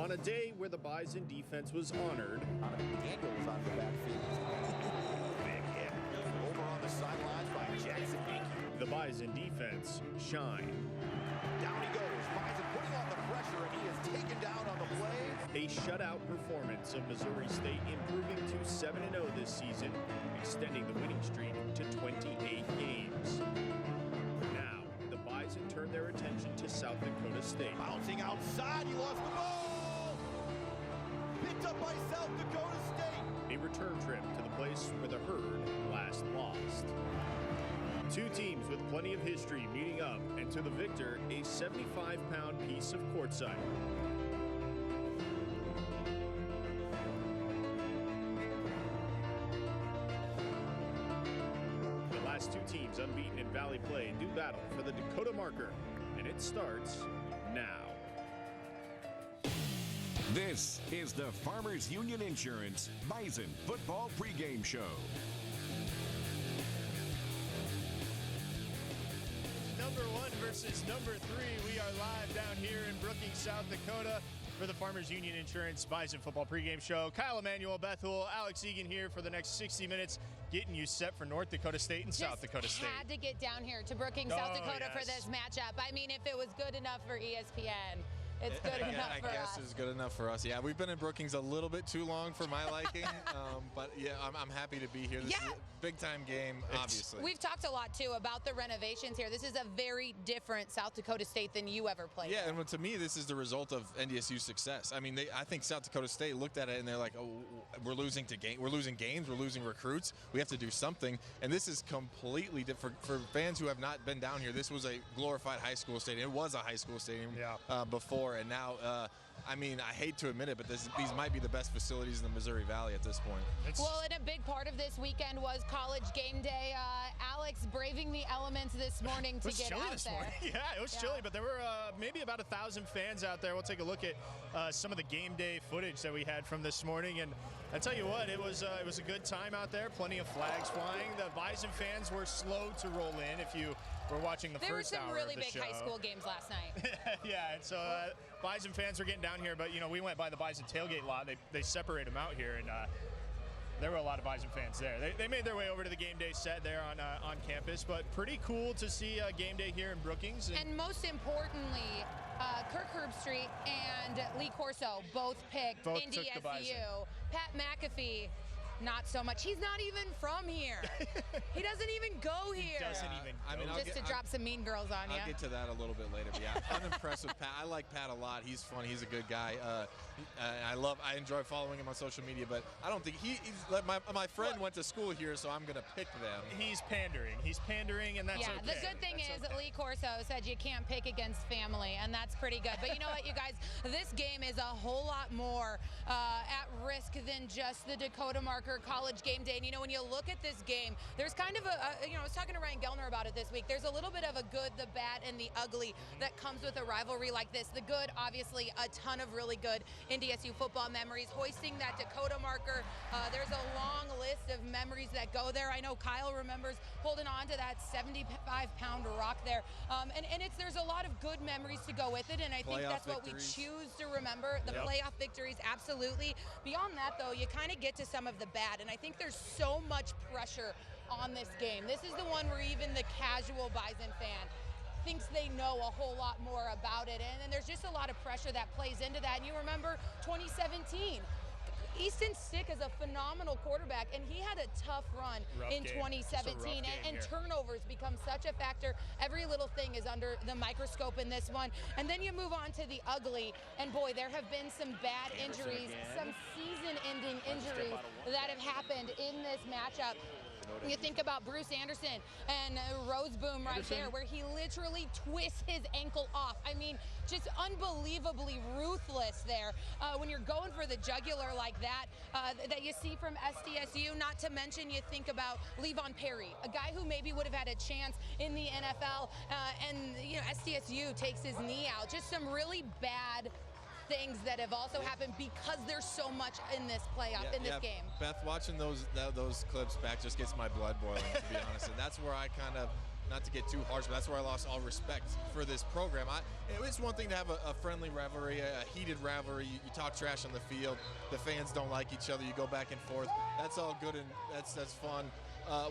On a day where the Bison defense was honored, Daniel was on the backfield. Big hit over on the sidelines by Jackson Hinkey. the Bison defense shined. Down he goes. Bison putting on the pressure, and he is taken down on the play. A shutout performance of Missouri State, improving to 7-0 this season, extending the winning streak to 28 games. Now, the Bison turn their attention to South Dakota State. Bouncing outside, he lost the ball. Picked up by South Dakota State. A return trip to the place where the herd last lost. Two teams with plenty of history meeting up, and to the victor, a 75-pound piece of quartzite. The last two teams unbeaten in Valley play do battle for the Dakota marker, and it starts now. This is the Farmers Union Insurance Bison Football Pregame Show. Number 1 versus number 3. We are live down here in Brookings, South Dakota for the Farmers Union Insurance Bison Football Pregame Show. Kyle Emanuel, Bethel, Alex Egan here for the next 60 minutes, getting you set for North Dakota State and South Dakota State. Had to get down here to Brookings, South Dakota for this matchup. I mean, if it was good enough for ESPN, it's good enough for us. I guess it's good enough for us. Yeah, we've been in Brookings a little bit too long for my liking, but yeah, I'm happy to be here. This is a big-time game, obviously. We've talked a lot, too, about the renovations here. This is a very different South Dakota State than you ever played. Yeah, and to me, this is the result of NDSU's success. I mean, I think South Dakota State looked at it and they're like, "Oh, we're losing games, we're losing recruits. We have to do something." And this is completely different for fans who have not been down here. This was a glorified high school stadium. It was a high school stadium before, and now. I mean, I hate to admit it, but these might be the best facilities in the Missouri Valley at this point. Well, and a big part of this weekend was college game day. Alex braving the elements this morning to get out there. Yeah, it was chilly, but there were maybe about 1,000 fans out there. We'll take a look at some of the game day footage that we had from this morning, and I tell you what, it was a good time out there. Plenty of flags flying. The Bison fans were slow to roll in. If you were watching the first hour of the show. There were some really big high school games last night. Yeah, and so Bison fans were getting down here, but we went by the Bison tailgate lot. They separate them out here, and there were a lot of Bison fans there. They made their way over to the game day set there on campus, but pretty cool to see game day here in Brookings. And most importantly, Kirk Herbstreit and Lee Corso both picked NDSU. Pat McAfee, not so much. He's not even from here. He doesn't even go here. Just to drop some Mean Girls on you. I'll get to that a little bit later. But yeah, I'm impressed with Pat. I like Pat a lot. He's funny. He's a good guy. I enjoy following him on social media. But I don't think he's my friend went to school here, so I'm gonna pick them. He's pandering, and that's okay. Yeah, the good thing is Lee Corso said you can't pick against family, and that's pretty good. But you know what, you guys, this game is a whole lot more at risk than just the Dakota marker college game day. And when you look at this game, there's kind of I was talking to Ryan Gellner about it this week. There's a little bit of a good, the bad, and the ugly that comes with a rivalry like this. The good, obviously, a ton of really good NDSU football memories. Hoisting that Dakota marker, there's a long list of memories that go there. I know Kyle remembers holding on to that 75-pound rock there. And there's a lot of good memories to go with it, and I think that's what we choose to remember. The playoff victories, absolutely. Beyond that, though, you kind of get to some of the bad, and I think there's so much pressure on this game. This is the one where even the casual Bison fan thinks they know a whole lot more about it, and then there's just a lot of pressure that plays into that. And you remember 2017. Easton Stick is a phenomenal quarterback, and he had a tough run in 2017, and turnovers become such a factor. Every little thing is under the microscope in this one. And then you move on to the ugly, and boy, there have been some bad injuries, some season-ending injuries that have happened in this matchup. You think about Bruce Anderson and Roseboom right there, where he literally twists his ankle off. I mean, just unbelievably ruthless there. When you're going for the jugular like that, that you see from SDSU, not to mention you think about Levon Perry, a guy who maybe would have had a chance in the NFL, and SDSU takes his knee out. Just some really bad things that have also happened because there's so much in this playoff, in this game. Beth, watching those clips back just gets my blood boiling, to be honest. And that's where I kind of not to get too harsh, but that's where I lost all respect for this program. It's one thing to have a friendly rivalry, a heated rivalry. You talk trash on the field. The fans don't like each other. You go back and forth. That's all good and that's fun.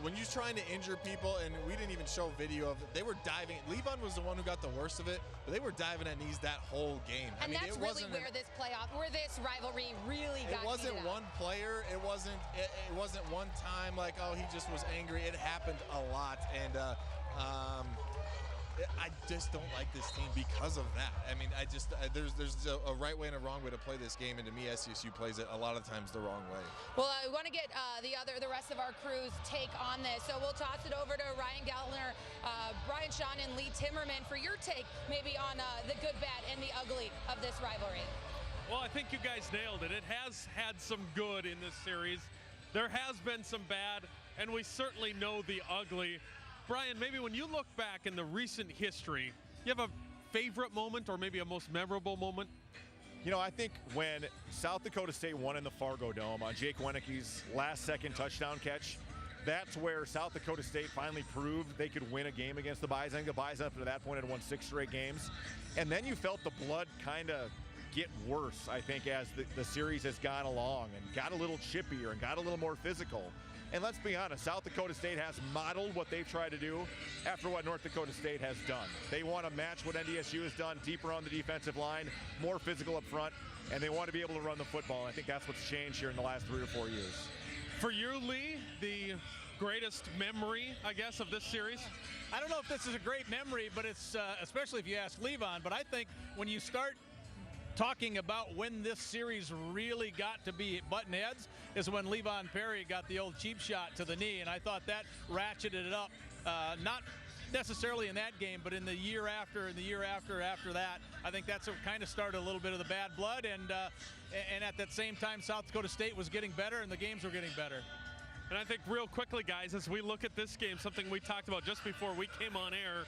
When you're trying to injure people, and we didn't even show video of it, they were diving. Levon was the one who got the worst of it, but they were diving at knees that whole game. And that's really where this rivalry really got. It wasn't one player. It wasn't one time like, oh, he just was angry. It happened a lot, and I just don't like this team because of that. I mean, there's a right way and a wrong way to play this game, and to me, SDSU plays it a lot of times the wrong way. Well, we want to get the rest of our crew's take on this, so we'll toss it over to Ryan Gallner, Brian Shawn, and Lee Timmerman for your take, maybe on the good, bad, and the ugly of this rivalry. Well, I think you guys nailed it. It has had some good in this series. There has been some bad, and we certainly know the ugly. Brian, maybe when you look back in the recent history, you have a favorite moment or maybe a most memorable moment? You know, I think when South Dakota State won in the Fargo Dome on Jake Wienicke's last-second touchdown catch, that's where South Dakota State finally proved they could win a game against the Bison. The Bison, up to that point, had won 6 straight games. And then you felt the blood kind of get worse, I think, as the series has gone along and got a little chippier and got a little more physical. And let's be honest, South Dakota State has modeled what they've tried to do after what North Dakota State has done. They want to match what NDSU has done, deeper on the defensive line, more physical up front, and they want to be able to run the football. And I think that's what's changed here in the last 3 or 4 years. For you, Lee, the greatest memory, I guess, of this series? I don't know if this is a great memory, but it's especially if you ask Levon, but I think when you start talking about when this series really got to be button heads is when Levon Perry got the old cheap shot to the knee, and I thought that ratcheted it up, not necessarily in that game, but in the year after and the year after that. I think that's what kind of started a little bit of the bad blood, and at that same time, South Dakota State was getting better and the games were getting better. And I think real quickly, guys, as we look at this game, something we talked about just before we came on air,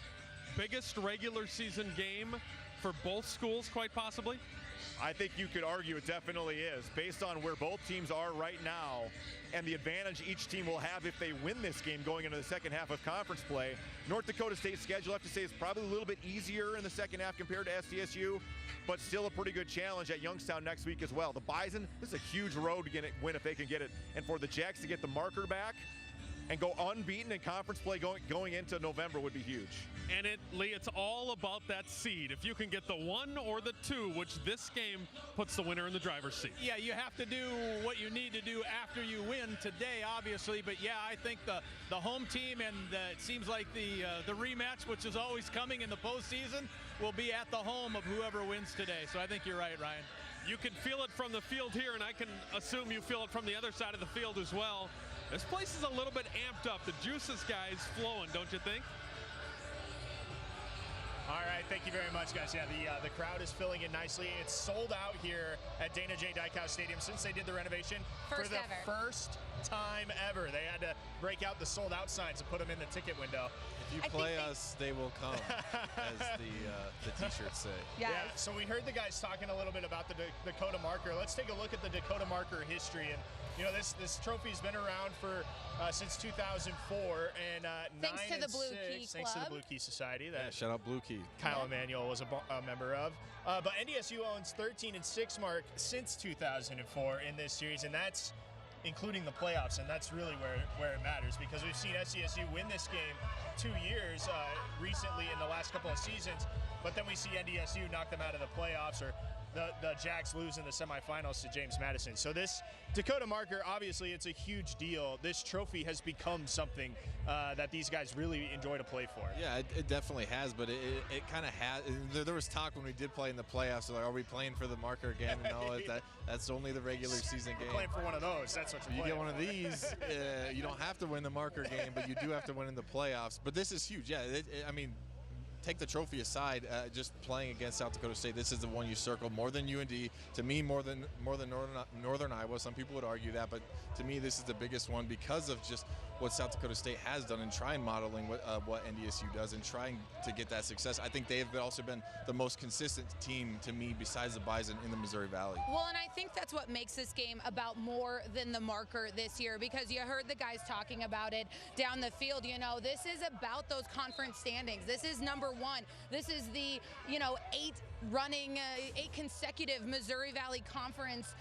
biggest regular season game for both schools, quite possibly? I think you could argue it definitely is, based on where both teams are right now and the advantage each team will have if they win this game going into the second half of conference play. North Dakota State's schedule, I have to say, is probably a little bit easier in the second half compared to SDSU, but still a pretty good challenge at Youngstown next week as well. The Bison, this is a huge road to win if they can get it, and for the Jacks to get the marker back and go unbeaten in conference play going into November would be huge. And Lee, it's all about that seed. If you can get the 1 or the 2, which this game puts the winner in the driver's seat. Yeah, you have to do what you need to do after you win today, obviously. But yeah, I think the home team and it seems like the rematch, which is always coming in the postseason, will be at the home of whoever wins today. So I think you're right, Ryan. You can feel it from the field here, and I can assume you feel it from the other side of the field as well. This place is a little bit amped up. The juices, guys, flowing, don't you think? All right, thank you very much, guys. Yeah, the crowd is filling in nicely. It's sold out here at Dana J. Dykhouse Stadium since they did the renovation. For the first time ever. They had to break out the sold out signs and put them in the ticket window. If you play us, they will come, as the t-shirts say. Yes. Yeah, so we heard the guys talking a little bit about the Dakota marker. Let's take a look at the Dakota marker history. And you know, this trophy's been around for since 2004, and Thanks to the Blue Key Thanks to the Club. Blue Key Society. That Shout out Blue Key. Kyle Emanuel was a member of. But NDSU owns 13-6 mark since 2004 in this series, and that's including the playoffs, and that's really where it matters, because we've seen SDSU win this game 2 years recently in the last couple of seasons, but then we see NDSU knock them out of the playoffs, or the Jacks lose in the semifinals to James Madison. So this Dakota marker, obviously, it's a huge deal. This trophy has become something that these guys really enjoy to play for. Yeah, it definitely has, but it kind of has. There was talk when we did play in the playoffs, like, are we playing for the marker again? No, that's only the regular season game. You're playing for one of those. That's what you're You playing get one of these, you don't have to win the marker game, but you do have to win in the playoffs. But this is huge. Yeah, I mean, take the trophy aside, just playing against South Dakota State, this is the one you circled more than UND. To me, more than Northern Iowa. Some people would argue that, but to me, this is the biggest one because of just what South Dakota State has done and trying modeling what NDSU does and trying to get that success. I think they have also been the most consistent team to me besides the Bison in the Missouri Valley. Well, and I think that's what makes this game about more than the marker this year, because you heard the guys talking about it down the field. You know, this is about those conference standings. This is number one. This is the, 8 consecutive Missouri Valley Conference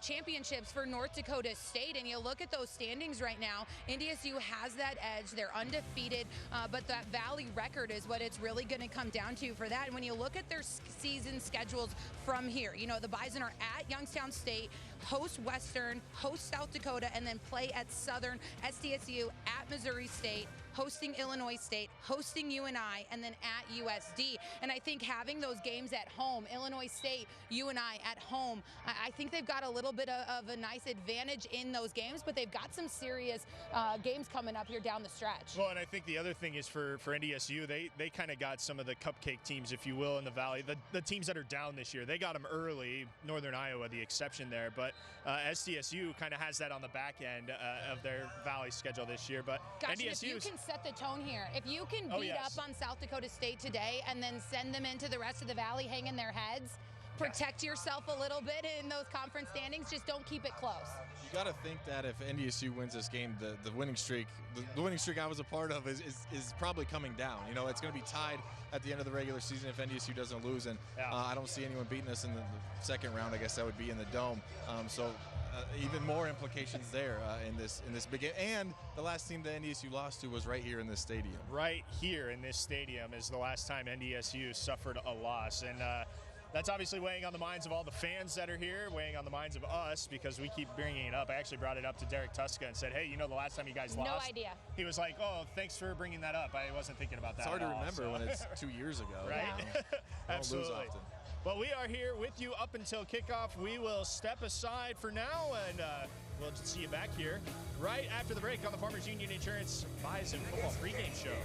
championships for North Dakota State, and you look at those standings right now, NDSU has that edge. They're undefeated, but that Valley record is what it's really going to come down to for that. And when you look at their season schedules from here, the Bison are at Youngstown State, host Western, host South Dakota, and then play at Southern, SDSU, at Missouri State, hosting Illinois State, hosting UNI, and then at USD. And I think having those games at home, Illinois State, UNI at home, I think they've got a little bit of a nice advantage in those games, but they've got some serious games coming up here down the stretch. Well, and I think the other thing is for NDSU, they kind of got some of the cupcake teams, if you will, in the Valley. The teams that are down this year, they got them early, Northern Iowa the exception there, but SDSU kind of has that on the back end of their Valley schedule this year. But Gosh, NDSU if you can set the tone here, if you can beat up on South Dakota State today and then send them into the rest of the Valley hanging their heads, protect yourself a little bit in those conference standings, just don't keep it close. You got to think that if NDSU wins this game, the winning streak, the winning streak I was a part of is probably coming down. It's going to be tied at the end of the regular season if NDSU doesn't lose, and I don't see anyone beating us in the second round. I guess that would be in the Dome. Even more implications there in this big game. And the last team that NDSU lost to was right here in this stadium. Right here in this stadium is the last time NDSU suffered a loss, and that's obviously weighing on the minds of all the fans that are here, weighing on the minds of us because we keep bringing it up. I actually brought it up to Derek Tuska and said, hey, the last time you guys lost? No idea. He was like, oh, thanks for bringing that up. I wasn't thinking about that. It's hard to remember when it's 2 years ago. Right? Yeah. Absolutely. Don't lose often. Well, we are here with you up until kickoff. We will step aside for now, and we'll see you back here right after the break on the Farmers Union Insurance Bison Football Pregame Show.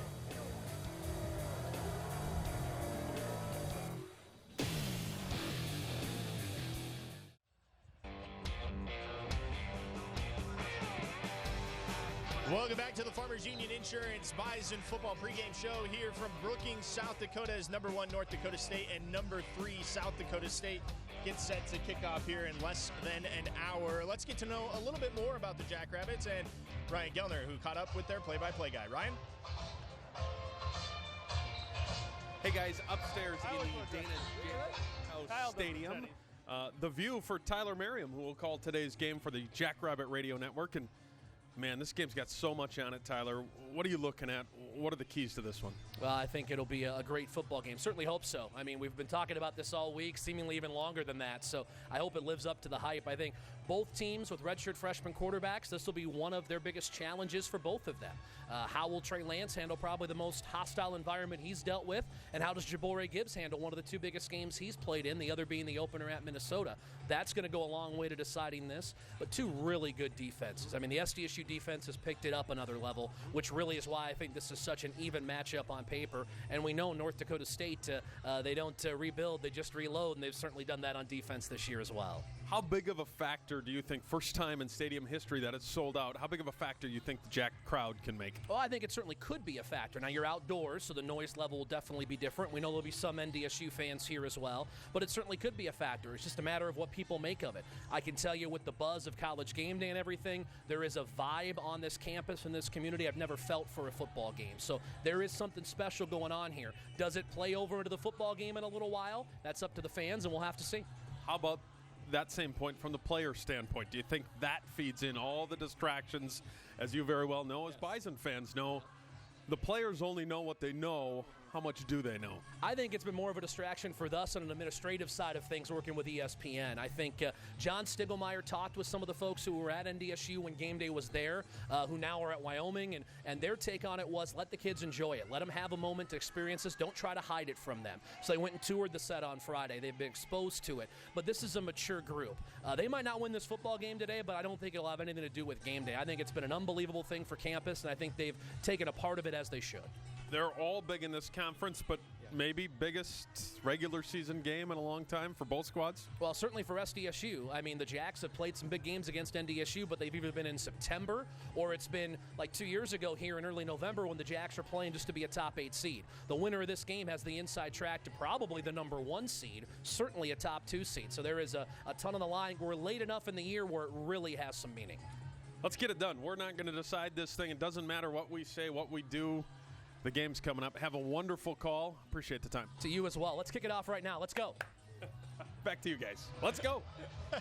Welcome back to the Farmers Union Insurance Bison Football Pregame Show here from Brookings, South Dakota, as number 1 North Dakota State and number 3 South Dakota State get set to kick off here in less than an hour. Let's get to know a little bit more about the Jackrabbits and Ryan Gellner, who caught up with their play-by-play guy. Ryan? Hey guys, upstairs in the Dana House Stadium, the view for Tyler Merriam, who will call today's game for the Jackrabbit Radio Network. And man, this game's got so much on it, Tyler. What are you looking at? What are the keys to this one? Well, I think it'll be a great football game. Certainly hope so. I mean, we've been talking about this all week, seemingly even longer than that. So I hope it lives up to the hype. I think both teams with redshirt freshman quarterbacks, this will be one of their biggest challenges for both of them. How will Trey Lance handle probably the most hostile environment he's dealt with? And how does Jabore Gibbs handle one of the 2 biggest games he's played in, the other being the opener at Minnesota? That's going to go a long way to deciding this. But 2 really good defenses. I mean, the SDSU defense has picked it up another level, which really is why I think this is such an even matchup on paper. And we know North Dakota State, they don't rebuild, they just reload, and they've certainly done that on defense this year as well. How big of a factor do you think, first time in stadium history that it's sold out, how big of a factor do you think the Jack crowd can make? Well, I think it certainly could be a factor. Now, you're outdoors, so the noise level will definitely be different. We know there'll be some NDSU fans here as well, but it certainly could be a factor. It's just a matter of what people make of it. I can tell you with the buzz of College game day and everything, there is a vibe on this campus and this community I've never felt for a football game. So there is something special going on here. Does it play over into the football game in a little while? That's up to the fans, and we'll have to see. How about that same point from the player standpoint? Do you think that feeds in all the distractions? As you very well know, as Bison fans know, the players only know what they know. How much do they know? I think it's been more of a distraction for us on an administrative side of things working with ESPN. I think John Stiglmeyer talked with some of the folks who were at NDSU when game day was there, who now are at Wyoming, and their take on it was let the kids enjoy it. Let them have a moment to experience this. Don't try to hide it from them. So they went and toured the set on Friday. They've been exposed to it. But this is a mature group. They might not win this football game today, but I don't think it'll have anything to do with game day. I think it's been an unbelievable thing for campus, and I think they've taken a part of it as they should. They're all big in this conference, but maybe biggest regular season game in a long time for both squads? Well, certainly for SDSU. I mean, the Jacks have played some big games against NDSU, but they've either been in September or it's been like 2 years ago here in early November when the Jacks are playing just to be a top 8 seed. The winner of this game has the inside track to probably the number 1 seed, certainly a top 2 seed. So there is a ton on the line. We're late enough in the year where it really has some meaning. Let's get it done. We're not going to decide this thing. It doesn't matter what we say, what we do. The game's coming up. Have a wonderful call. Appreciate the time. To you as well. Let's kick it off right now. Let's go. Back to you guys. Let's go. All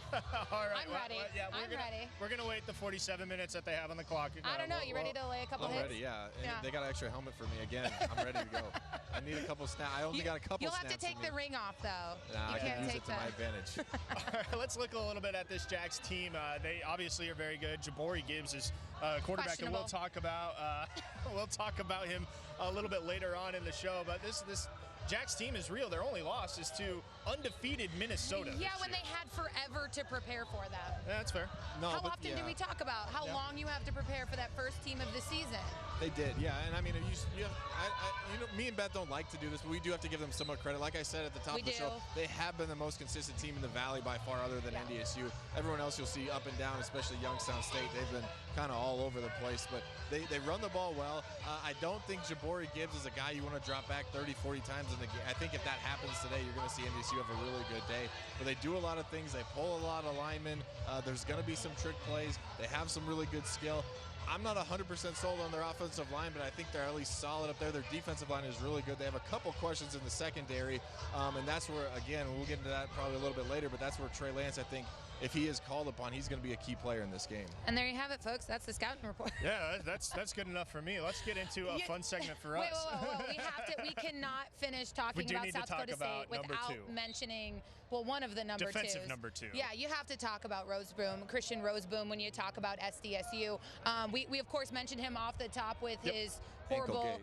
right. I'm ready. I'm ready. We're going to wait the 47 minutes that they have on the clock. I don't know. You ready to lay a couple I'm hits? ready, yeah. And Yeah. they got an extra helmet for me again. I'm ready to go. I need a couple snaps. I only got a couple You'll snaps. have to take the ring off, though. Nah, You I can't can use take it to my advantage. All right, let's look a little bit at this Jacks team. They obviously are very good. Jabari Gibbs is quarterback, and we'll talk about him a little bit later on in the show. But this Jacks team is real. Their only loss is to undefeated Minnesota. Yeah, when they had forever to prepare for them. Yeah, that's fair. No, How but often yeah. do we talk about how long you have to prepare for that first team of the season? They did, yeah. And I mean, me and Beth don't like to do this, but we do have to give them somewhat credit. Like I said at the top of the show, they have been the most consistent team in the Valley by far, other than NDSU. Everyone else you'll see up and down, especially Youngstown State. They've been kind of all over the place, but they run the ball well. I don't think Jabari Gibbs is a guy you want to drop back 30, 40 times in the game. I think if that happens today, you're going to see NDSU have a really good day. But they do a lot of things. They pull a lot of linemen. There's going to be some trick plays. They have some really good skill. I'm not 100% sold on their offensive line, but I think they're at least solid up there. Their defensive line is really good. They have a couple questions in the secondary, and that's where, again, we'll get into that probably a little bit later, but that's where Trey Lance, I think, if he is called upon, he's going to be a key player in this game. And there you have it, folks. That's the scouting report. Yeah, that's good enough for me. Let's get into a fun segment for us. Wait. We cannot finish talking about South Dakota State without mentioning, one of the number twos. Defensive number 2. Yeah, you have to talk about Christian Roseboom, when you talk about SDSU. We of course mentioned him off the top with his horrible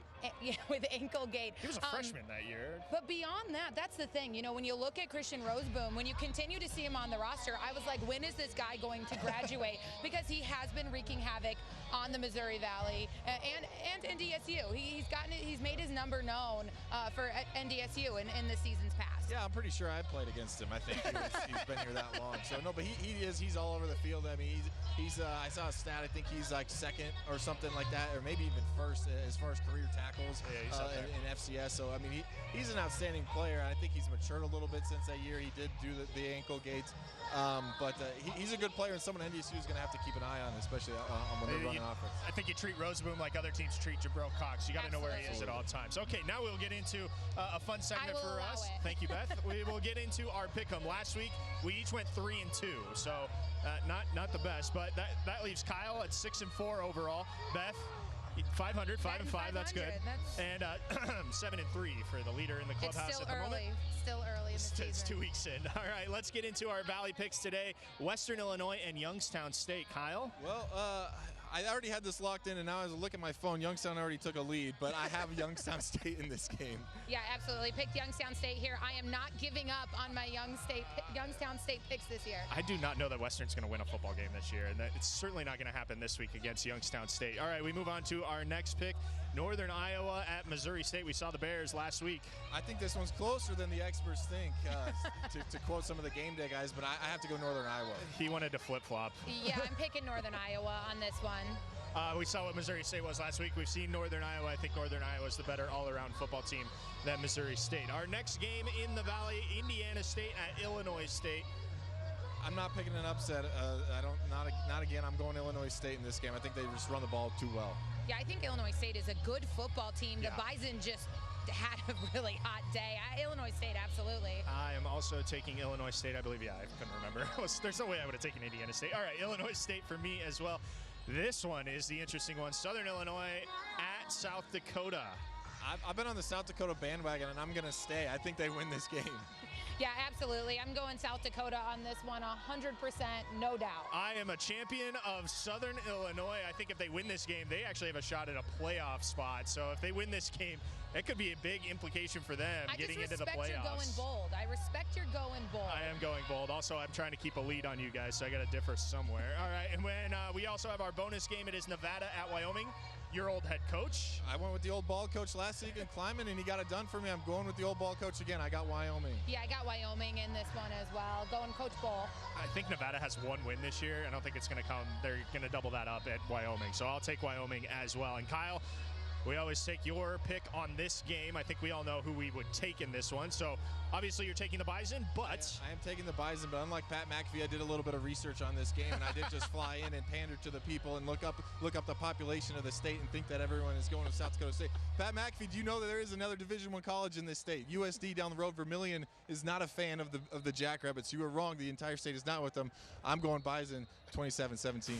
ankle gate. He was a freshman that year. But beyond that, that's the thing. When you look at Christian Roseboom, when you continue to see him on the roster, I was like, when is this guy going to graduate? Because he has been wreaking havoc on the Missouri Valley and NDSU. He's made his number known for NDSU in the seasons past. Yeah, I'm pretty sure I played against him. I think he's been here that long. So no, but he's all over the field. I mean, he's I saw a stat. I think he's like second or something like that, or maybe even first as far as career tackles in FCS. So I mean, he's an outstanding player. I think he's matured a little bit since that year. He did do the ankle gates, but he's a good player and someone NDSU is going to have to keep an eye on, especially on when they're running offense. I think you treat Roseboom like other teams treat Jabril Cox. You got to know where he is at all times. Okay, now we'll get into a fun segment for us. Thank you, Beth. We will get into our pick'em. Last week we each went 3-2, so not the best, but that leaves Kyle at 6-4 overall. Beth, 500, 5-5. That's good. And 7-3 for the leader in the clubhouse at the moment. Still early in the season. It's 2 weeks in. All right, let's get into our Valley picks today. Western Illinois and Youngstown State. Kyle? Well, I already had this locked in, and now as I look at my phone, Youngstown already took a lead, but I have Youngstown State in this game. Yeah, absolutely. Picked Youngstown State here. I am not giving up on my Youngstown State picks this year. I do not know that Western's going to win a football game this year, and it's certainly not going to happen this week against Youngstown State. All right, we move on to our next pick, Northern Iowa at Missouri State. We saw the Bears last week. I think this one's closer than the experts think, to quote some of the game day guys, but I have to go Northern Iowa. He wanted to flip-flop. Yeah, I'm picking Northern Iowa on this one. We saw what Missouri State was last week. We've seen Northern Iowa. I think Northern Iowa is the better all-around football team than Missouri State. Our next game in the Valley, Indiana State at Illinois State. I'm not picking an upset. Not again. I'm going Illinois State in this game. I think they just run the ball too well. Yeah, I think Illinois State is a good football team. The Bison just had a really hot day. Illinois State, absolutely. I am also taking Illinois State. I believe, I couldn't remember. There's no way I would have taken Indiana State. All right, Illinois State for me as well. This one is the interesting one. Southern Illinois at South Dakota. I've been on the South Dakota bandwagon, and I'm going to stay. I think they win this game. Yeah, absolutely. I'm going South Dakota on this one, 100%, no doubt. I am a champion of Southern Illinois. I think if they win this game, they actually have a shot at a playoff spot. So if they win this game, it could be a big implication for them getting into the playoffs. I just respect you're going bold. I respect you're going bold. I am going bold. Also, I'm trying to keep a lead on you guys, so I got to differ somewhere. All right, and when we also have our bonus game, it is Nevada at Wyoming. Your old head coach. I went with the old ball coach last week in climbing, and he got it done for me. I'm going with the old ball coach again. I got Wyoming. Yeah, I got Wyoming in this one as well. Going Coach Bull. I think Nevada has one win this year. I don't think it's going to come. They're going to double that up at Wyoming. So I'll take Wyoming as well. And Kyle, we always take your pick on this game. I think we all know who we would take in this one. So obviously you're taking the Bison, but I am taking the Bison, but unlike Pat McAfee, I did a little bit of research on this game, and I didn't just fly in and pander to the people and look up the population of the state and think that everyone is going to South Dakota State. Pat McAfee, do you know that there is another Division I college in this state? USD down the road, Vermilion is not a fan of the Jackrabbits. You were wrong. The entire state is not with them. I'm going Bison 27-17.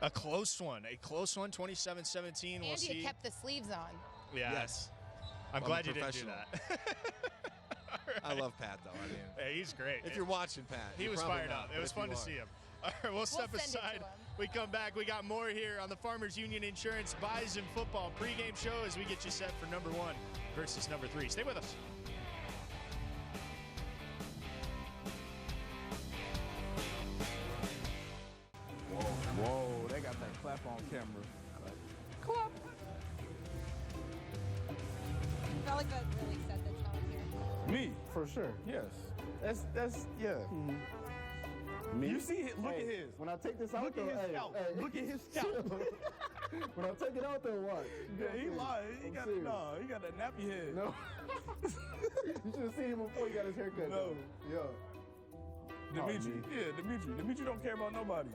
A close one, 27-17. We'll see. You kept the sleeves on. Yeah. Yes. I'm glad you didn't do that. Right. I love Pat, though. I mean, hey, he's great. If you're watching Pat, he was fired up. It was fun to see him. All right, we'll step aside. We come back. We got more here on the Farmers Union Insurance Bison Football pregame show as we get you set for number 1 versus number 3. Stay with us. Whoa, they got that clap on camera. Clap. I felt like that really set the tone here. Me, for sure. Yes. That's yeah. Mm-hmm. Me? You see it? Look at his. When I take this out, look at his scalp. Look at his scalp. When I take it out, though, what? Yeah, he lied. He got that nappy head. No. You should have seen him before he got his haircut. No. Yeah. Dimitri. Yeah, Dimitri. Dimitri don't care about nobody.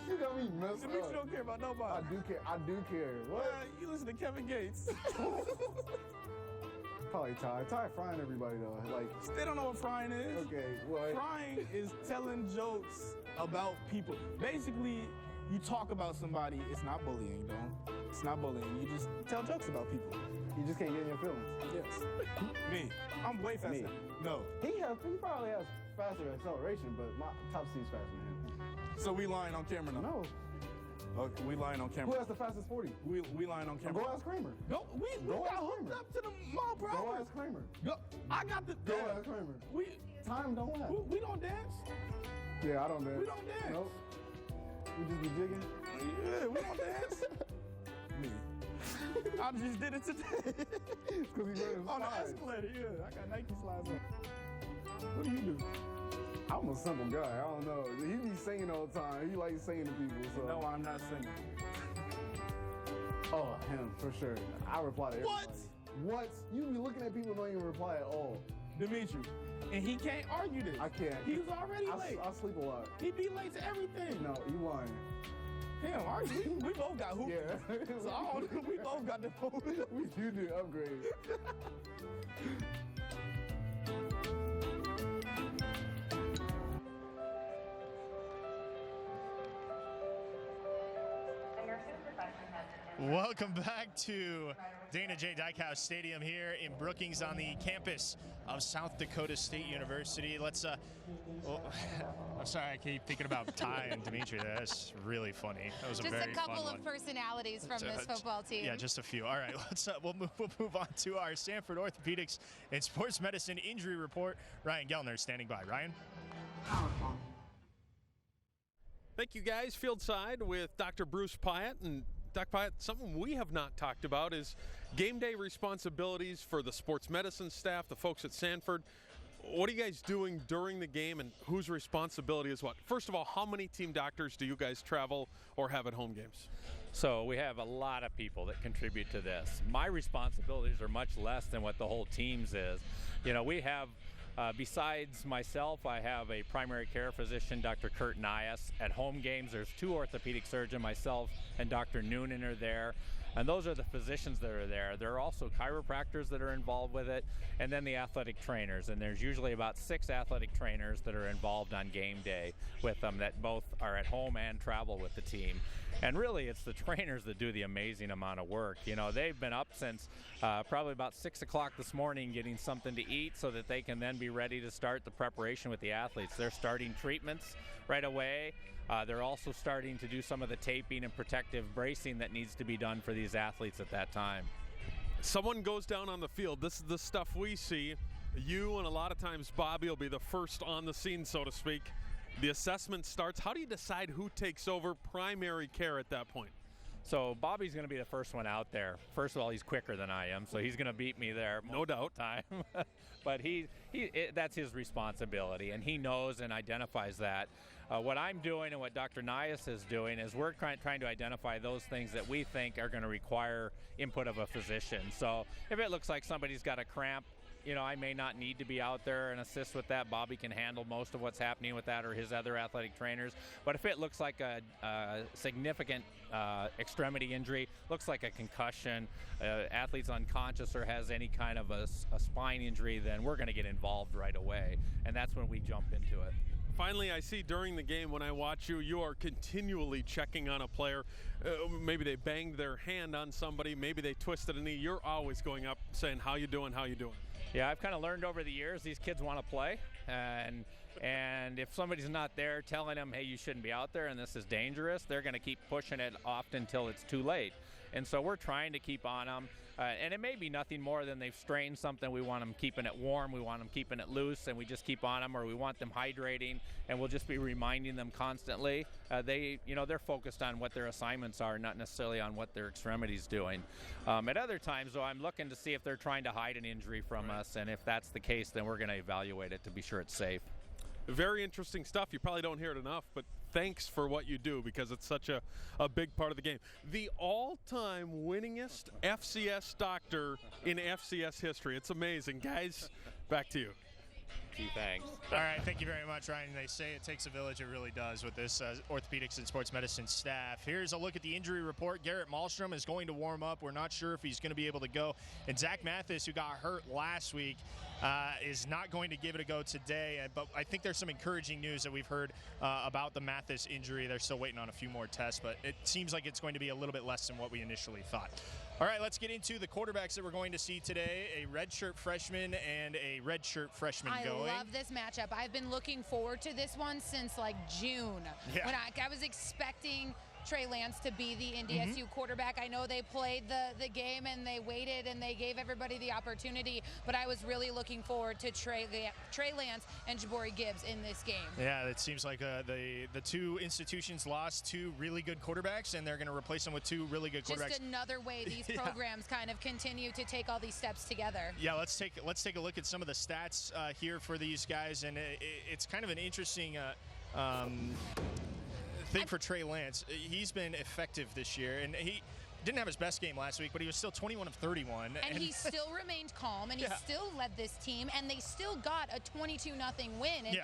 You got me messed up. Dimitri don't care about nobody. I do care. What? You listen to Kevin Gates. Probably Ty. Ty frying everybody, though. Like, they don't know what frying is. Okay, what? Frying is telling jokes about people. Basically, you talk about somebody. It's not bullying, though. It's not bullying. You just tell jokes about people. You just can't get in your feelings. Yes. Me. I'm way faster. Me. No. He probably has faster acceleration, but my top speed's faster than him. So we lying on camera now? No. Okay, we lying on camera. Who has the fastest 40? We lying on camera. Go ask Kramer. We got hooked up to the mall, bro. Go ask Kramer. I got the. Go ask Kramer. Time don't lie. We don't dance. Yeah, I don't dance. We don't dance. Nope. We just be jigging. Yeah, we don't dance. Me. I just did it today. Because he on the escalator, yeah. I got Nike slides on. What do? I'm a simple guy. I don't know. He be singing all the time. He likes singing to people. So. No, I'm not singing. Oh, him, for sure. I reply to everybody. What? You be looking at people and don't even reply at all. Dimitri. And he can't argue this. I can't. He was already late. I sleep a lot. He be late to everything. No, you lying. Damn, we both got hooped. Yeah. So we both got the hoop. You do upgrade. Welcome back to Dana J. Dykhouse Stadium here in Brookings on the campus of South Dakota State University. Let's, I'm sorry, I keep thinking about Ty and Dimitri. That's really funny. That was just a very a couple fun of one. personalities from this football team. Yeah, just a few. All right, we'll move on to our Sanford Orthopedics and Sports Medicine Injury Report. Ryan Gellner standing by. Ryan? Thank you, guys. Field side with Dr. Bruce Pyatt. And Dr. Pyatt, something we have not talked about is game day responsibilities for the sports medicine staff, the folks at Sanford. What are you guys doing during the game, and whose responsibility is what? First of all, how many team doctors do you guys travel or have at home games? So we have a lot of people that contribute to this. My responsibilities are much less than what the whole team's is. You know, we have, besides myself, I have a primary care physician, Dr. Kurt Nias. At home games, there's 2 orthopedic surgeons, myself and Dr. Noonan are there. And those are the physicians that are there. There are also chiropractors that are involved with it, and then the athletic trainers. And there's usually about 6 athletic trainers that are involved on game day with them that both are at home and travel with the team. And really, it's the trainers that do the amazing amount of work. You know, they've been up since probably about 6 o'clock this morning getting something to eat so that they can then be ready to start the preparation with the athletes. They're starting treatments right away. They're also starting to do some of the taping and protective bracing that needs to be done for these athletes at that time. someone goes down on the field. This is the stuff we see. You and a lot of times Bobby will be the first on the scene, so to speak. The assessment starts. How do you decide who takes over primary care at that point? So Bobby's going to be the first one out there. First of all, he's quicker than I am, so he's going to beat me there. No doubt. Time. But that's his responsibility, and he knows and identifies that. What I'm doing and what Dr. Nias is doing is we're trying to identify those things that we think are going to require input of a physician. So if it looks like somebody's got a cramp, I may not need to be out there and assist with that. Bobby can handle most of what's happening with that, or his other athletic trainers. But if it looks like a significant extremity injury, looks like a concussion, athlete's unconscious or has any kind of a spine injury, then we're going to get involved right away. And that's when we jump into it. Finally, I see during the game when I watch you, you are continually checking on a player. Maybe they banged their hand on somebody. Maybe they twisted a knee. You're always going up saying, how you doing, how you doing? Yeah, I've kind of learned over the years these kids want to play. And if somebody's not there telling them, hey, you shouldn't be out there and this is dangerous, they're going to keep pushing it off until it's too late. And so we're trying to keep on them. And it may be nothing more than they've strained something. We want them keeping it warm. We want them keeping it loose, and we just keep on them, or we want them hydrating, and we'll just be reminding them constantly. They're focused on what their assignments are, not necessarily on what their extremity's doing. At other times, though, I'm looking to see if they're trying to hide an injury from us, and if that's the case, then we're going to evaluate it to be sure it's safe. Very interesting stuff. You probably don't hear it enough, but thanks for what you do because it's such a big part of the game. The all-time winningest FCS doctor in FCS history. It's amazing. Guys, back to you. Gee, thanks. All right, thank you very much, Ryan. They say it takes a village. It really does with this orthopedics and sports medicine staff. Here's a look at the injury report. Garrett Malmstrom is going to warm up. We're not sure if he's going to be able to go. And Zach Mathis, who got hurt last week, is not going to give it a go today. But I think there's some encouraging news that we've heard about the Mathis injury. They're still waiting on a few more tests, but it seems like it's going to be a little bit less than what we initially thought. All right, let's get into the quarterbacks that we're going to see today. A redshirt freshman and a redshirt freshman going. I love this matchup. I've been looking forward to this one since like June. Yeah. When I was expecting Trey Lance to be the NDSU quarterback. I know they played the game and they waited and they gave everybody the opportunity, but I was really looking forward to Trey Lance and Jabari Gibbs in this game. Yeah, it seems like the two institutions lost two really good quarterbacks, and they're going to replace them with two really good quarterbacks. Just another way these programs kind of continue to take all these steps together. Yeah, let's take a look at some of the stats here for these guys, and it's kind of an interesting thing for Trey Lance. He's been effective this year, and he didn't have his best game last week, but he was still 21 of 31. And he still remained calm, and he still led this team, and they still got a 22-0 win. And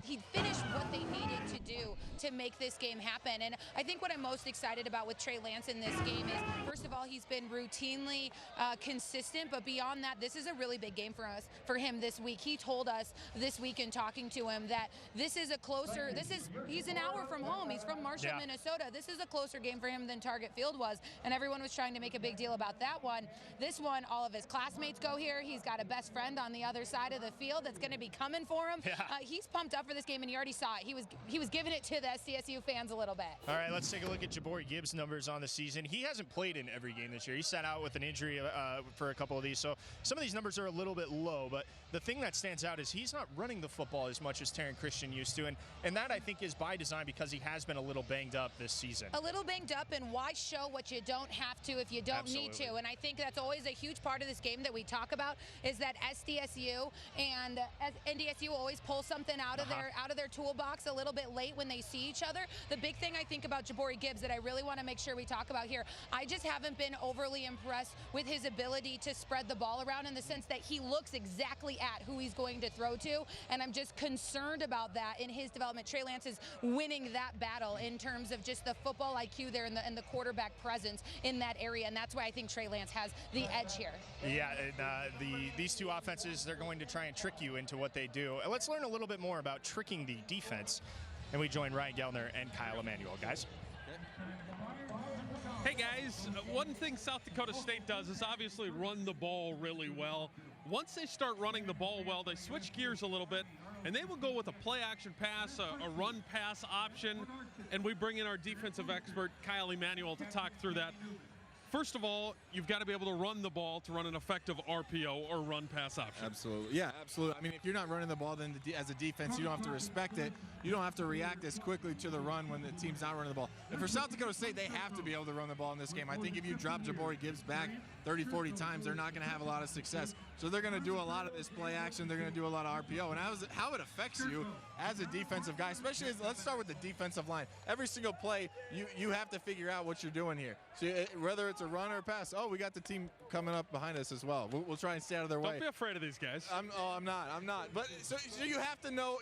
he finished what they needed to do to make this game happen. And I think what I'm most excited about with Trey Lance in this game is, first of all, he's been routinely consistent, but beyond that, this is a really big game for him this week. He told us this week in talking to him that he's an hour from home. He's from Marshall, Minnesota. This is a closer game for him than Target Field was. And everyone was trying to make a big deal about that one. This one, all of his classmates go here. He's got a best friend on the other side of the field that's going to be coming for him. Yeah. He's pumped up for this game, and you already saw it. He was giving it to the SDSU fans a little bit. All right, let's take a look at Jabari Gibbs' numbers on the season. He hasn't played in every game this year. He sat out with an injury for a couple of these, so some of these numbers are a little bit low. But the thing that stands out is he's not running the football as much as Taryn Christian used to, and that I think is by design because he has been a little banged up this season. A little banged up, and why show what you don't have to if you don't need to? And I think that's always a huge part of this game that we talk about is that SDSU and NDSU always pull something out of their toolbox a little bit late when they see each other. The big thing I think about Jabari Gibbs that I really want to make sure we talk about here, I just haven't been overly impressed with his ability to spread the ball around in the sense that he looks exactly at who he's going to throw to, and I'm just concerned about that in his development. Trey Lance is winning that battle in terms of just the football IQ there and the quarterback presence in that area, and that's why I think Trey Lance has the edge here. Yeah, and these two offenses, they're going to try and trick you into what they do. Let's learn a little bit more about tricking the defense, and we join Ryan Gellner and Kyle Emanuel. Guys. Hey guys, one thing South Dakota State does is obviously run the ball really well. Once they start running the ball well, they switch gears a little bit, and they will go with a play-action pass, a run-pass option, and we bring in our defensive expert, Kyle Emanuel, to talk through that. First of all, you've got to be able to run the ball to run an effective RPO or run-pass option. Absolutely. Yeah, absolutely. I mean, if you're not running the ball, then as a defense, you don't have to respect it. You don't have to react as quickly to the run when the team's not running the ball. And for South Dakota State, they have to be able to run the ball in this game. I think if you drop Jabari Gibbs back 30, 40 times, they're not going to have a lot of success. So they're going to do a lot of this play action. They're going to do a lot of RPO. And how it affects you as a defensive guy, especially let's start with the defensive line. Every single play, you have to figure out what you're doing here. So whether it's a run or a pass, oh, we got the team coming up behind us as well. We'll try and stay out of their way. Don't be afraid of these guys. I'm not. But so you have to know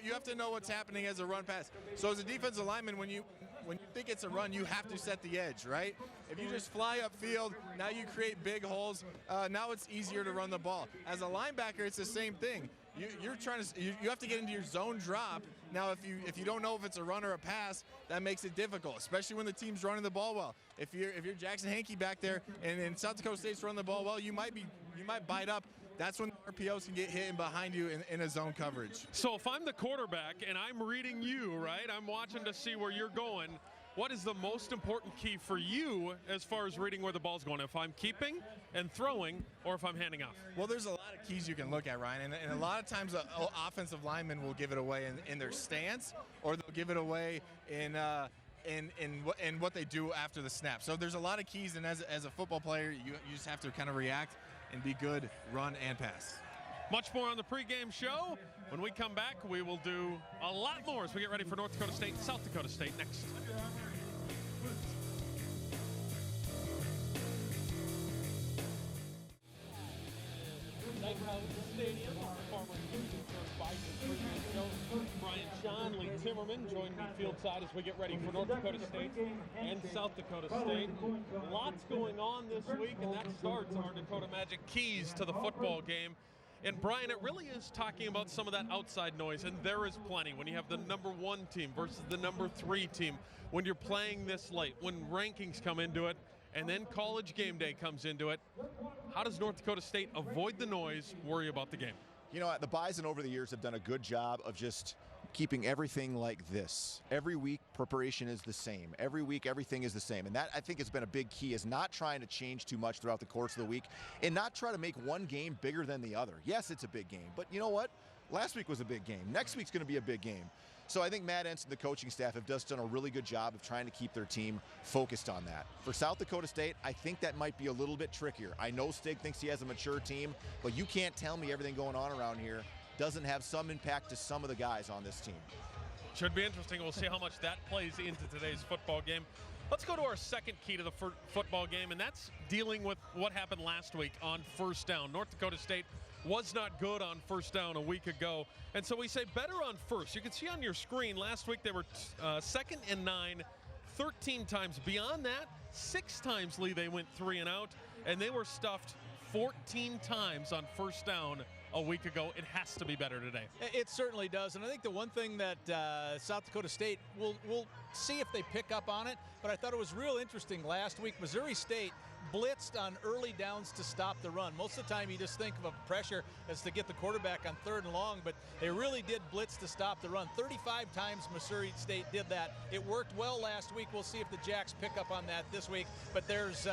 what's happening as a run pass. So as a defensive lineman, when you think it's a run, you have to set the edge, right? If you just fly upfield, now you create big holes. Now it's easier to run the ball. As a linebacker, it's the same thing. You have to get into your zone drop. Now, if you don't know if it's a run or a pass, that makes it difficult, especially when the team's running the ball well. If you're Jackson Hankey back there and South Dakota State's running the ball well, you might bite up. That's when the RPOs can get hit behind you in a zone coverage. So if I'm the quarterback and I'm reading you, right, I'm watching to see where you're going, what is the most important key for you as far as reading where the ball's going? If I'm keeping and throwing or if I'm handing off? Well, there's a lot of keys you can look at, Ryan, and a lot of times offensive linemen will give it away in their stance, or they'll give it away in what they do after the snap. So there's a lot of keys, and as a football player, you just have to kind of react and be good, run and pass. Much more on the pregame show. When we come back, we will do a lot more as we get ready for North Dakota State and South Dakota State next. Stadium, Brian John, Lee Timmerman joined me fieldside as we get ready for North Dakota State and South Dakota State. Lots going on this week, and that starts our Dakota Magic keys to the football game. And Brian, it really is talking about some of that outside noise, and there is plenty when you have the number 1 team versus the number 3 team, when you're playing this late, when rankings come into it, and then college game day comes into it. How does North Dakota State avoid the noise, worry about the game? You know, the Bison over the years have done a good job of just keeping everything like this. Every week, preparation is the same. Every week, everything is the same. And that, I think, has been a big key, is not trying to change too much throughout the course of the week and not try to make one game bigger than the other. Yes, it's a big game, but you know what? Last week was a big game. Next week's going to be a big game. So I think Matt Entz and the coaching staff have just done a really good job of trying to keep their team focused on that. For South Dakota State, I think that might be a little bit trickier. I know Stig thinks he has a mature team, but you can't tell me everything going on around here doesn't have some impact to some of the guys on this team. Should be interesting. We'll see how much that plays into today's football game. Let's go to our second key to the football game, and that's dealing with what happened last week on first down. North Dakota State was not good on first down a week ago, and so we say better on first. You can see on your screen last week they were 2nd and 9, 13 times. Beyond that, 6 times, Lee, they went 3 and out, and they were stuffed 14 times on first down a week ago. It has to be better today. It certainly does, and I think the one thing that South Dakota State will see if they pick up on it, but I thought it was real interesting last week. Missouri State blitzed on early downs to stop the run. Most of the time you just think of a pressure as to get the quarterback on 3rd and long, but they really did blitz to stop the run. 35 times Missouri State did that. It worked well last week. We'll see if the Jacks pick up on that this week, but there's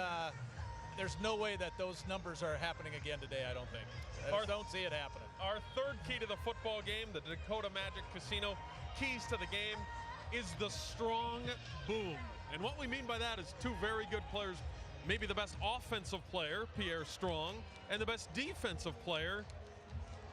no way that those numbers are happening again today, I don't think. I don't see it happening. Our third key to the football game, the Dakota Magic Casino keys to the game, is the strong boom. And what we mean by that is 2 very good players, maybe the best offensive player, Pierre Strong, and the best defensive player,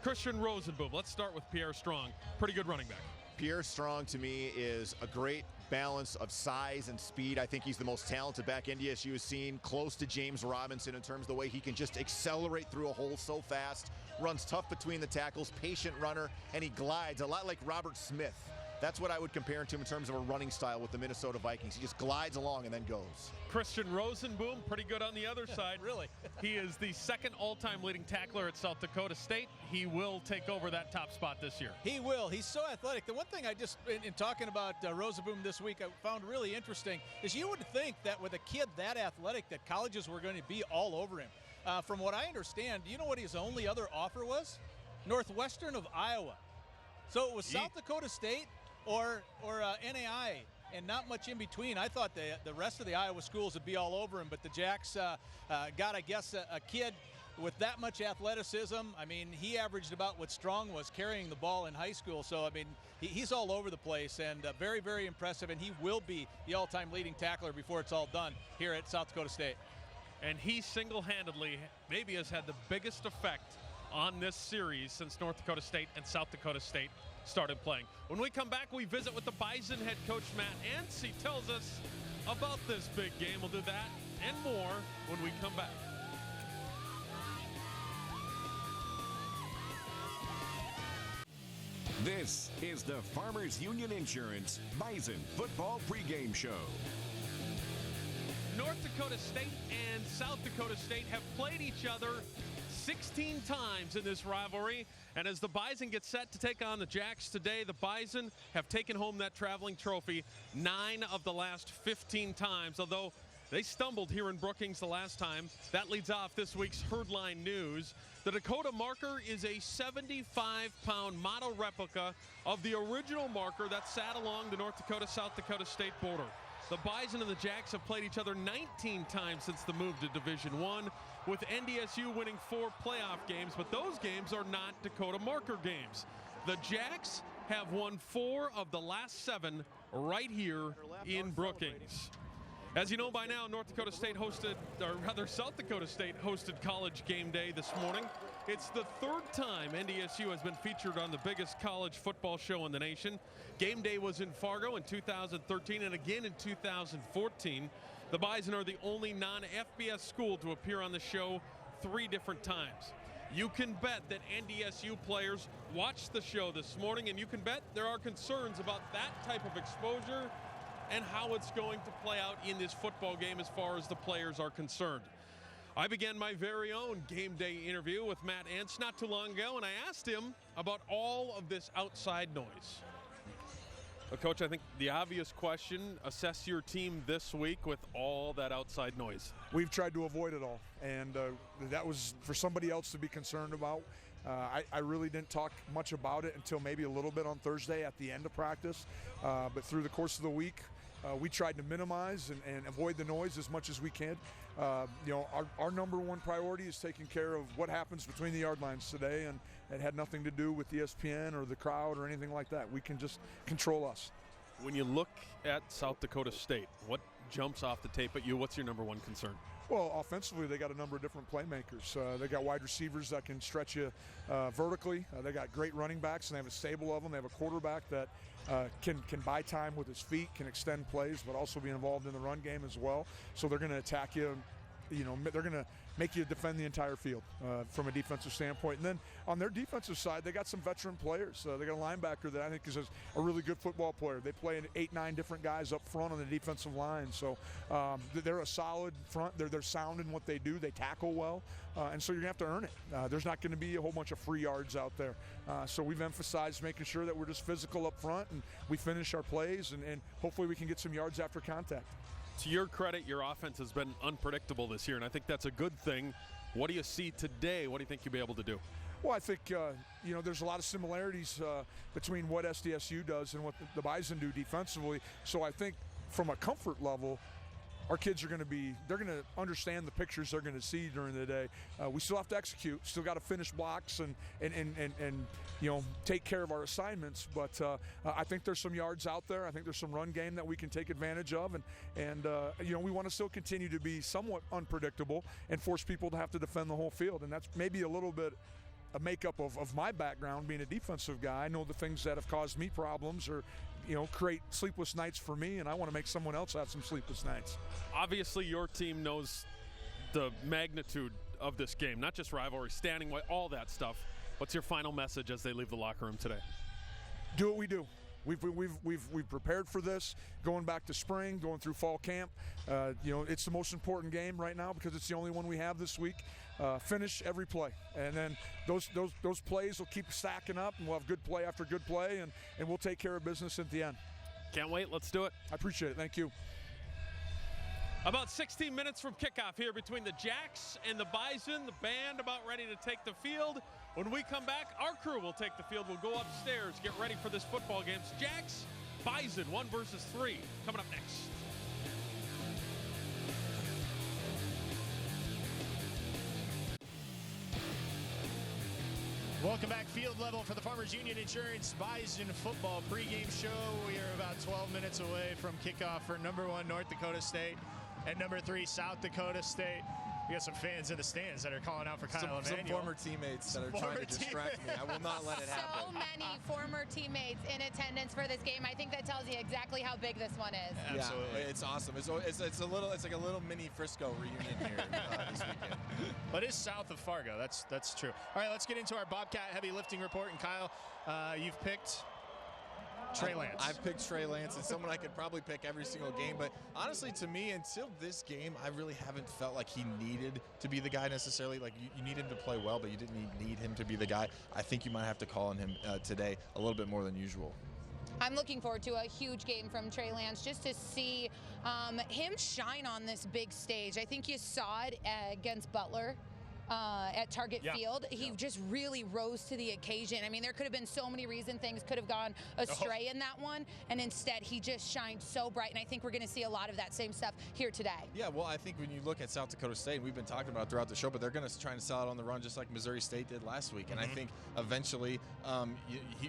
Christian Rosenboom. Let's start with Pierre Strong. Pretty good running back. Pierre Strong, to me, is a great balance of size and speed. I think he's the most talented back NDSU has seen, close to James Robinson in terms of the way he can just accelerate through a hole so fast, runs tough between the tackles, patient runner, and he glides a lot like Robert Smith. That's what I would compare him to in terms of a running style with the Minnesota Vikings. He just glides along and then goes. Christian Rosenboom, pretty good on the other side. Really? He is the 2nd all-time leading tackler at South Dakota State. He will take over that top spot this year. He will. He's so athletic. The one thing I just, in talking about Rosenboom this week, I found really interesting is you would think that with a kid that athletic that colleges were going to be all over him. From what I understand, do you know what his only other offer was? Northwestern of Iowa. So it was South Dakota State or NAI and not much in between. I thought the rest of the Iowa schools would be all over him, but the Jacks got, I guess, a kid with that much athleticism. I mean, he averaged about what Strong was carrying the ball in high school. So, I mean, he's all over the place and very, very impressive. And he will be the all-time leading tackler before it's all done here at South Dakota State. And he single-handedly maybe has had the biggest effect on this series since North Dakota State and South Dakota State started playing. When we come back, we visit with the Bison head coach, Matt Entz. He tells us about this big game. We'll do that and more when we come back. This is the Farmers Union Insurance Bison Football Pregame Show. North Dakota State and South Dakota State have played each other 16 times in this rivalry. And as the Bison get set to take on the Jacks today, the Bison have taken home that traveling trophy 9 of the last 15 times, although they stumbled here in Brookings the last time. That leads off this week's Herdline News. The Dakota marker is a 75-pound model replica of the original marker that sat along the North Dakota-South Dakota State border. The Bison and the Jacks have played each other 19 times since the move to Division I, with NDSU winning 4 playoff games, but those games are not Dakota marker games. The Jacks have won 4 of the last 7 right here in Brookings. As you know by now, South Dakota State hosted College Game Day this morning. It's the 3rd time NDSU has been featured on the biggest college football show in the nation. Game Day was in Fargo in 2013 and again in 2014. The Bison are the only non-FBS school to appear on the show 3 different times. You can bet that NDSU players watched the show this morning, and you can bet there are concerns about that type of exposure and how it's going to play out in this football game as far as the players are concerned. I began my very own game day interview with Matt Entz not too long ago, and I asked him about all of this outside noise. Well, Coach, I think the obvious question, assess your team this week with all that outside noise. We've tried to avoid it all, and that was for somebody else to be concerned about. I really didn't talk much about it until maybe a little bit on Thursday at the end of practice, but through the course of the week, we tried to minimize and avoid the noise as much as we can. Our number one priority is taking care of what happens between the yard lines today, and it had nothing to do with ESPN or the crowd or anything like that. We can just control us. When you look at South Dakota State, what jumps off the tape at you? What's your number one concern? Well, offensively, they got a number of different playmakers. They got wide receivers that can stretch you vertically. They got great running backs, and they have a stable of them. They have a quarterback that can buy time with his feet, can extend plays, but also be involved in the run game as well. So they're going to attack you. They're going to make you defend the entire field from a defensive standpoint. And then on their defensive side, they got some veteran players. They got a linebacker that I think is a really good football player. They play 8-9 different guys up front on the defensive line. So they're a solid front. They're sound in what they do. They tackle well. And so you're going to have to earn it. There's not going to be a whole bunch of free yards out there. So we've emphasized making sure that we're just physical up front and we finish our plays, and hopefully we can get some yards after contact. To your credit, your offense has been unpredictable this year, and I think that's a good thing. What do you see today? What do you think you'll be able to do? Well, I think, there's a lot of similarities between what SDSU does and what the Bison do defensively. So I think from a comfort level, our kids are going to understand the pictures they're going to see during the day. We still have to execute, still got to finish blocks and take care of our assignments. But I think there's some yards out there. I think there's some run game that we can take advantage of. And we want to still continue to be somewhat unpredictable and force people to have to defend the whole field. And that's maybe a little bit a makeup of my background being a defensive guy. I know the things that have caused me problems or create sleepless nights for me, and I want to make someone else have some sleepless nights. Obviously, your team knows the magnitude of this game, not just rivalry, standing, all that stuff. What's your final message as they leave the locker room today? Do what we do. We've prepared for this, going back to spring, going through fall camp. It's the most important game right now because it's the only one we have this week. Finish every play, and then those plays will keep stacking up, and we'll have good play after good play, and we'll take care of business at the end. Can't wait. Let's do it. I appreciate it. Thank you. About 16 minutes from kickoff here between the Jacks and the Bison. The band about ready to take the field. When we come back, our crew will take the field. We'll go upstairs, get ready for this football game. It's Jags, Bison, 1 versus 3, coming up next. Welcome back, field level for the Farmers Union Insurance Bison football pregame show. We are about 12 minutes away from kickoff for number 1 North Dakota State and number 3 South Dakota State. We got some fans in the stands that are calling out for Kyle Emanuel. Some former teammates that are trying to distract me. I will not let it happen. So many former teammates in attendance for this game. I think that tells you exactly how big this one is. Absolutely. Yeah, it's awesome. It's like a little mini Frisco reunion here this weekend. But it's south of Fargo. That's true. All right, let's get into our Bobcat heavy lifting report. And Kyle, you've picked Trey Lance. I've picked Trey Lance. It's someone I could probably pick every single game. But honestly, to me, until this game, I really haven't felt like he needed to be the guy necessarily. Like, you need him to play well, but you didn't need him to be the guy. I think you might have to call on him today a little bit more than usual. I'm looking forward to a huge game from Trey Lance just to see him shine on this big stage. I think you saw it against Butler. At Target Field. He just really rose to the occasion. I mean, there could have been so many reasons things could have gone astray in that one, and instead he just shined so bright, and I think we're going to see a lot of that same stuff here today. Yeah, well, I think when you look at South Dakota State, and we've been talking about it throughout the show, but they're going to try and sell it on the run just like Missouri State did last week, and I think eventually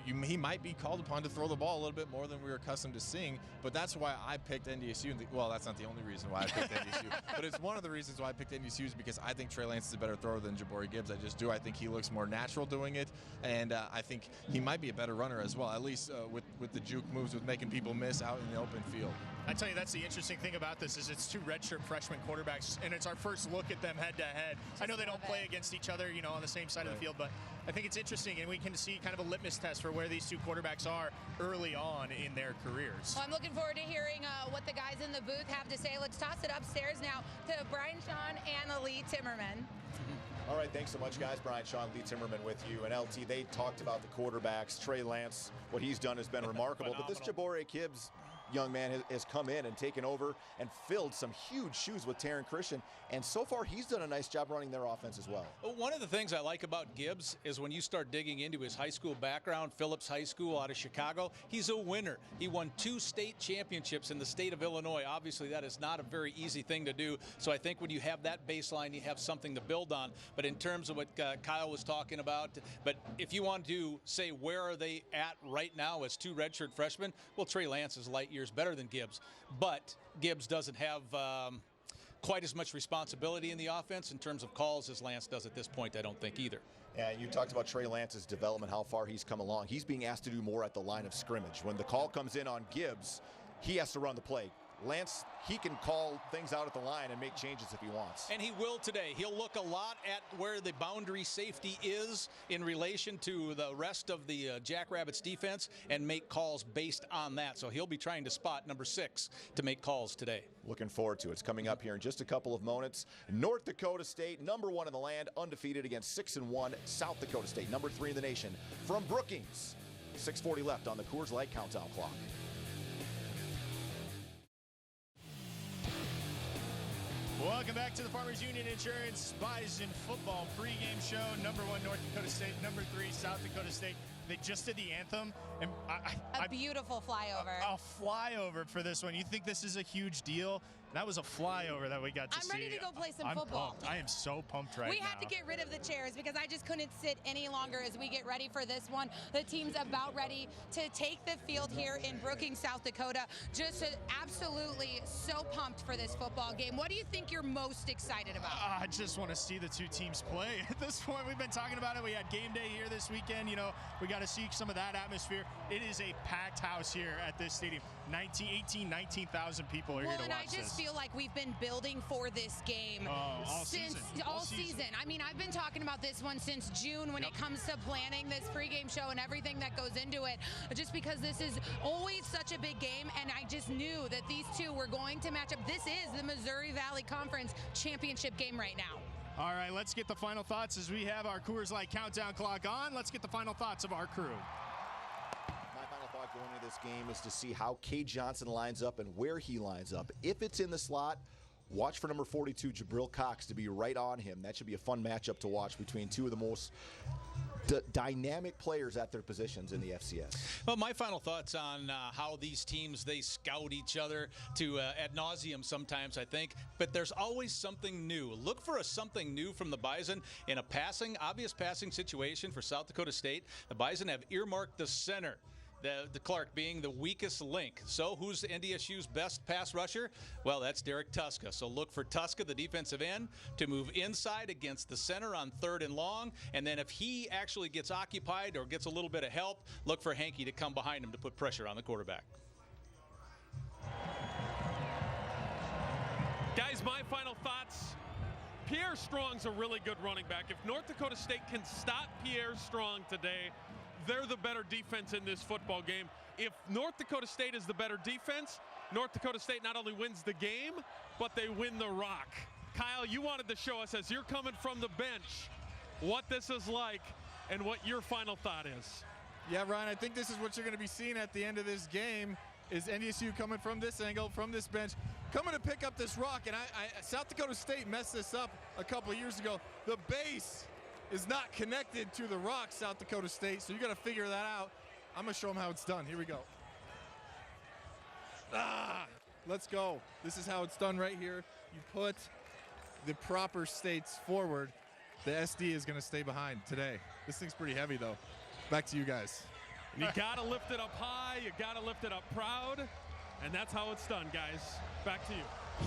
he might be called upon to throw the ball a little bit more than we were accustomed to seeing, but that's why I picked NDSU. Well, that's not the only reason why I picked NDSU, but it's one of the reasons why I picked NDSU is because I think Trey Lance is a better thrower than Jabari Gibbs. I just do. I think he looks more natural doing it, and I think he might be a better runner as well, at least with the juke moves, with making people miss out in the open field. I tell you, that's the interesting thing about this is it's 2 redshirt freshman quarterbacks, and it's our first look at them head-to-head. I know they don't play against each other, on the same side of the field, but I think it's interesting, and we can see kind of a litmus test for where these 2 quarterbacks are early on in their careers. Well, I'm looking forward to hearing what the guys in the booth have to say. Let's toss it upstairs now to Brian Shawn and Lee Timmerman. All right, thanks so much, guys. Brian Shawn, Lee Timmerman with you. And LT, they talked about the quarterbacks. Trey Lance, what he's done has been remarkable. But this Jabari Gibbs young man has come in and taken over and filled some huge shoes with Taryn Christian. And so far, he's done a nice job running their offense as well. One of the things I like about Gibbs is when you start digging into his high school background, Phillips High School out of Chicago, he's a winner. He won 2 state championships in the state of Illinois. Obviously, that is not a very easy thing to do. So I think when you have that baseline, you have something to build on. But in terms of what Kyle was talking about, but if you want to say where are they at right now as 2 redshirt freshmen, well, Trey Lance is light years better than Gibbs. But Gibbs doesn't have quite as much responsibility in the offense in terms of calls as Lance does at this point, I don't think either. And you talked about Trey Lance's development, how far he's come along. He's being asked to do more at the line of scrimmage. When the call comes in on Gibbs, he has to run the play. Lance, he can call things out at the line and make changes if he wants. And he will today. He'll look a lot at where the boundary safety is in relation to the rest of the Jackrabbits defense and make calls based on that. So he'll be trying to spot number 6 to make calls today. Looking forward to it. It's coming up here in just a couple of moments. North Dakota State, number 1 in the land, undefeated against 6-1 South Dakota State, number 3 in the nation. From Brookings, 6:40 left on the Coors Light countdown clock. Welcome back to the Farmers Union Insurance Bison football pregame show. Number 1 North Dakota State, number 3 South Dakota State. They just did the anthem, and a beautiful flyover. A flyover for this one. You think this is a huge deal? That was a flyover that we got to see. I'm ready to go play some football. Pumped. I am so pumped right now. We had to get rid of the chairs because I just couldn't sit any longer as we get ready for this one. The team's about ready to take the field here in Brookings, South Dakota. Just absolutely so pumped for this football game. What do you think you're most excited about? I just want to see the 2 teams play. At this point, we've been talking about it. We had game day here this weekend. We got to see some of that atmosphere. It is a packed house here at this stadium. 19,000 people are here to watch this. I just feel like we've been building for this game all season. I mean, I've been talking about this one since June when it comes to planning this pregame show and everything that goes into it, just because this is always such a big game, and I just knew that these 2 were going to match up. This is the Missouri Valley Conference championship game right now. All right, let's get the final thoughts as we have our Coors Light countdown clock on. Let's get the final thoughts of our crew. Going into this game is to see how Cade Johnson lines up and where he lines up. If it's in the slot, watch for number 42, Jabril Cox, to be right on him. That should be a fun matchup to watch between 2 of the most dynamic players at their positions in the FCS. Well, my final thoughts on how these teams, they scout each other to ad nauseum sometimes, I think. But there's always something new. Look for something new from the Bison in a obvious passing situation for South Dakota State. The Bison have earmarked the center. The Clark being the weakest link. So who's NDSU's best pass rusher? Well, that's Derek Tuska. So look for Tuska, the defensive end, to move inside against the center on 3rd and long. And then if he actually gets occupied or gets a little bit of help, look for Hankey to come behind him to put pressure on the quarterback. Guys, my final thoughts. Pierre Strong's a really good running back. If North Dakota State can stop Pierre Strong today, they're the better defense in this football game. If North Dakota State is the better defense, North Dakota State not only wins the game, but they win the rock. Kyle, you wanted to show us, as you're coming from the bench, what this is like and what your final thought is. Yeah, Ryan, I think this is what you're going to be seeing at the end of this game, is NDSU coming from this angle, from this bench, coming to pick up this rock. And South Dakota State messed this up a couple of years ago. The base is not connected to the rock, South Dakota State, so you got to figure that out. I'm going to show them how it's done. Here we go. Let's go. This is how it's done right here. You put the proper states forward. The SD is going to stay behind today. This thing's pretty heavy, though. Back to you guys. You got to lift it up high. You got to lift it up proud. And that's how it's done, guys. Back to you.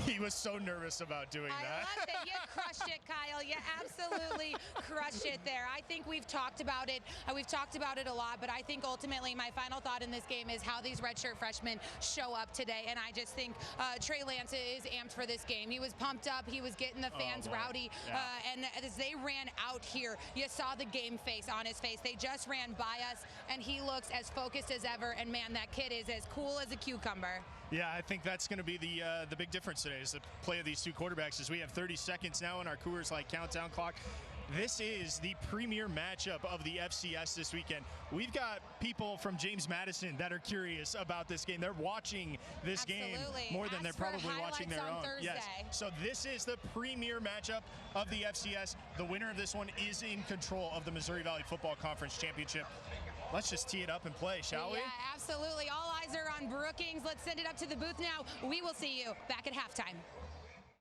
He was so nervous about doing that. I loved it. You crushed it, Kyle. You absolutely crushed it there. I think we've talked about it. We've talked about it a lot, but I think ultimately my final thought in this game is how these redshirt freshmen show up today. And I just think Trey Lance is amped for this game. He was pumped up. He was getting the fans rowdy. Yeah. And as they ran out here, you saw the game face on his face. They just ran by us, and he looks as focused as ever. And, man, that kid is as cool as a cucumber. Yeah, I think that's going to be the big difference today is the play of these two quarterbacks as we have 30 seconds now on our Coors Light countdown clock. This is the premier matchup of the FCS this weekend. We've got people from James Madison that are curious about this game. They're watching this game more than they're probably watching their own. Yes. So this is the premier matchup of the FCS. The winner of this one is in control of the Missouri Valley Football Conference Championship. Let's just tee it up and play, shall we? Yeah, absolutely. All eyes are on Brookings. Let's send it up to the booth now. We will see you back at halftime.